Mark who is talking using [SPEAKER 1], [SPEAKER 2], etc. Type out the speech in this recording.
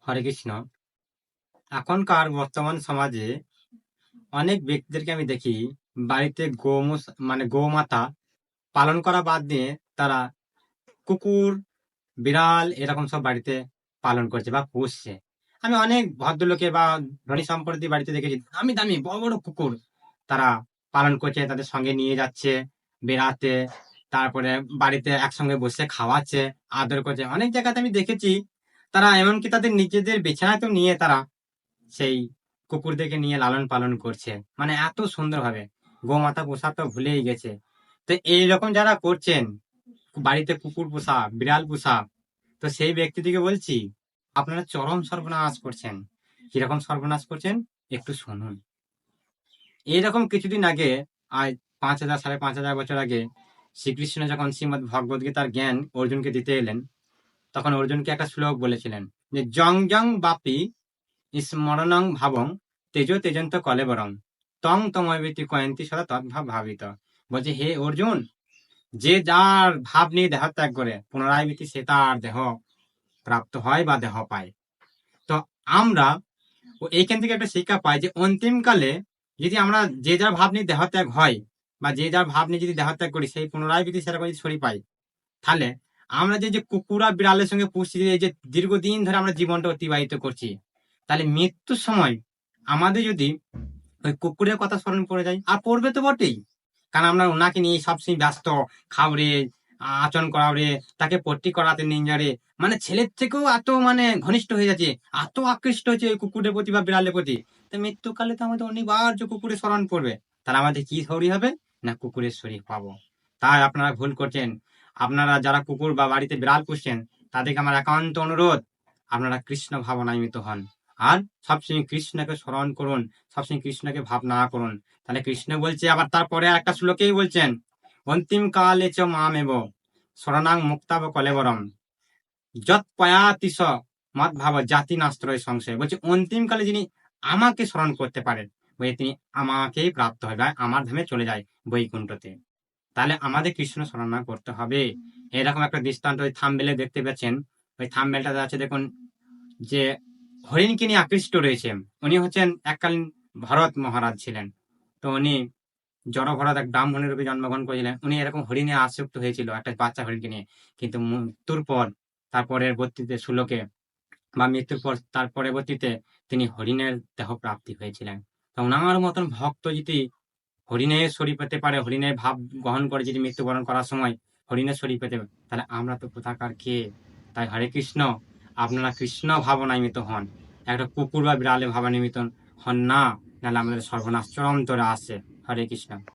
[SPEAKER 1] হরে কৃষ্ণ। এখনকার বর্তমান সমাজে অনেক ব্যক্তিদেরকে আমি দেখি বাড়িতে গোমাতা পালন করা বাদ দিয়ে তারা কুকুর, বিড়াল এরকম সব বাড়িতে পালন করছে বা পুষছে। আমি অনেক ভদ্রলোকের বা ধনী সম্পত্তি বাড়িতে দেখেছি দামি দামি বড় বড় কুকুর তারা পালন করছে, তাদের সঙ্গে নিয়ে যাচ্ছে বেড়াতে, তারপরে বাড়িতে একসঙ্গে বসে খাওয়াচ্ছে, আদর করছে। অনেক জায়গাতে আমি দেখেছি তারা এমনকি তাদের নিজেদের বিছানাতেও নিয়ে তারা সেই কুকুরদেরকে নিয়ে লালন পালন করছে, মানে এত সুন্দরভাবে। গোমাতা পোষা তো ভুলেই গেছে। তো এইরকম যারা করছেন, বাড়িতে কুকুর পোষা, বিড়াল পোষা, তো সেই ব্যক্তিটিকে বলছি আপনারা চরম সর্বনাশ করছেন। কিরকম সর্বনাশ করছেন একটু শুনুন। এইরকম কিছুদিন আগে, আজ 5,000 সাড়ে 5,000 বছর আগে, শ্রীকৃষ্ণ যখন শ্রীমদ ভগবদ গীতার জ্ঞান অর্জুনকে দিতে এলেন, তখন অর্জুনকে একটা শ্লোক বলেছিলেন যে জং জং বাপি স্মরণং ভাবং তেজো তেজন্ত কলেবরং তং তময়বিতি কয়ন্তি সদা তদ্ভাব ভাবিত। বলছে, হে অর্জুন, যে যার ভাব নিয়ে দেহ ত্যাগ করে পুনরাবৃত্তি সে তার দেহ প্রাপ্ত হয় বা দেহ পায়। তো আমরা এইখান থেকে একটা শিক্ষা পাই যে অন্তিমকালে যদি আমরা যে যার ভাব নিয়ে দেহ ত্যাগ হয় বা যে যার ভাব নিয়ে যদি দেহ ত্যাগ করি, সেই পুনরাবৃত্তি সেরকম যদি শরীর পাই, তাহলে আমরা যে যে কুকুর আর বিড়ালের সঙ্গে পুষছি, এই যে দীর্ঘদিন ধরে আমরা জীবনটা অতিবাহিত করছি, তাহলে মৃত্যুর সময় আমাদের যদি ওই কুকুরের কথা স্মরণ পড়ে যায়, আর পড়বে তো বটেই, কারণ আমরা ওনাকে নিয়ে সবসময় ব্যস্ত, খাওয়ারে, আচরণ করাওরে, তাকে পট্টি করাতে নিঞ্জারে, মানে ছেলের থেকেও এত মানে ঘনিষ্ঠ হয়ে যাচ্ছে, এত আকৃষ্ট হচ্ছে ওই কুকুরের প্রতি বা বিড়ালের প্রতি। তো মৃত্যুকালে তো আমাদের অনিবার্য কুকুরের স্মরণ পড়বে, তাহলে আমাদের কি শরীর হবে না কুকুরের শরীর পাবো। তাই আপনারা ভুল করছেন। আপনারা যারা কুকুর বা বাড়িতে বিড়াল পুষছেন, তাদেরকে আমার একান্ত অনুরোধ, আপনারা কৃষ্ণ ভাবনান্বিত হন, আর সবসময় কৃষ্ণকে স্মরণ করুন, সবসময় কৃষ্ণকে ভাবনা করুন। তাহলে কৃষ্ণ বলছে, আবার তারপরে একটা শ্লোকেই বলছেন, অন্তিম কালে চ মামেব শরণাং মুক্তাব কলেবরম যৎ পয়াতিস মত ভাব জাতি নাস্ত্রয় সংশয়। বলছে অন্তিম কালে যিনি আমাকে স্মরণ করতে পারেন, বলে তিনি আমাকেই প্রাপ্ত হয় বা আমার ধামে চলে যায় বৈকুণ্ঠতে। তাহলে আমাদের কৃষ্ণ স্মরণ করতে হবে। এরকম একটা দৃষ্টান্ত ওই থাম্বেলে দেখতে পাচ্ছেন। ওই থাম্বেলটাতে আছে দেখুন, যে হরিণকে নিয়ে আকৃষ্ট রয়েছে। উনি হচ্ছেন এককালীন ভরত মহারাজ ছিলেন। তো উনি জড় ভরত এক ব্রাহ্মণের রূপে জন্মগ্রহণ করেছিলেন। উনি এরকম হরিণে আসক্ত হয়েছিল একটা বাচ্চা হরিণকে নিয়ে। কিন্তু মৃত্যুর পর, তার পরবর্তীতে সুলোকে বা মৃত্যুর পর তার পরবর্তীতে তিনি হরিণের দেহ প্রাপ্তি হয়েছিলেন। তো ওনার মতন ভক্ত যদি হরিণের শরীর পেতে পারে, হরিণের ভাব গ্রহণ করে যদি মৃত্যুবরণ করার সময় হরিণের শরীর পেতে পারে, তাহলে আমরা তো কোথাকার কে। তাই হরে কৃষ্ণ, আপনারা কৃষ্ণ ভাবনান্বিত হন, একটা কুকুর বা বিড়ালে ভাবান্বিত হন না, নাহলে আমাদের সর্বনাশ চরম তোরে আসে। হরে কৃষ্ণ।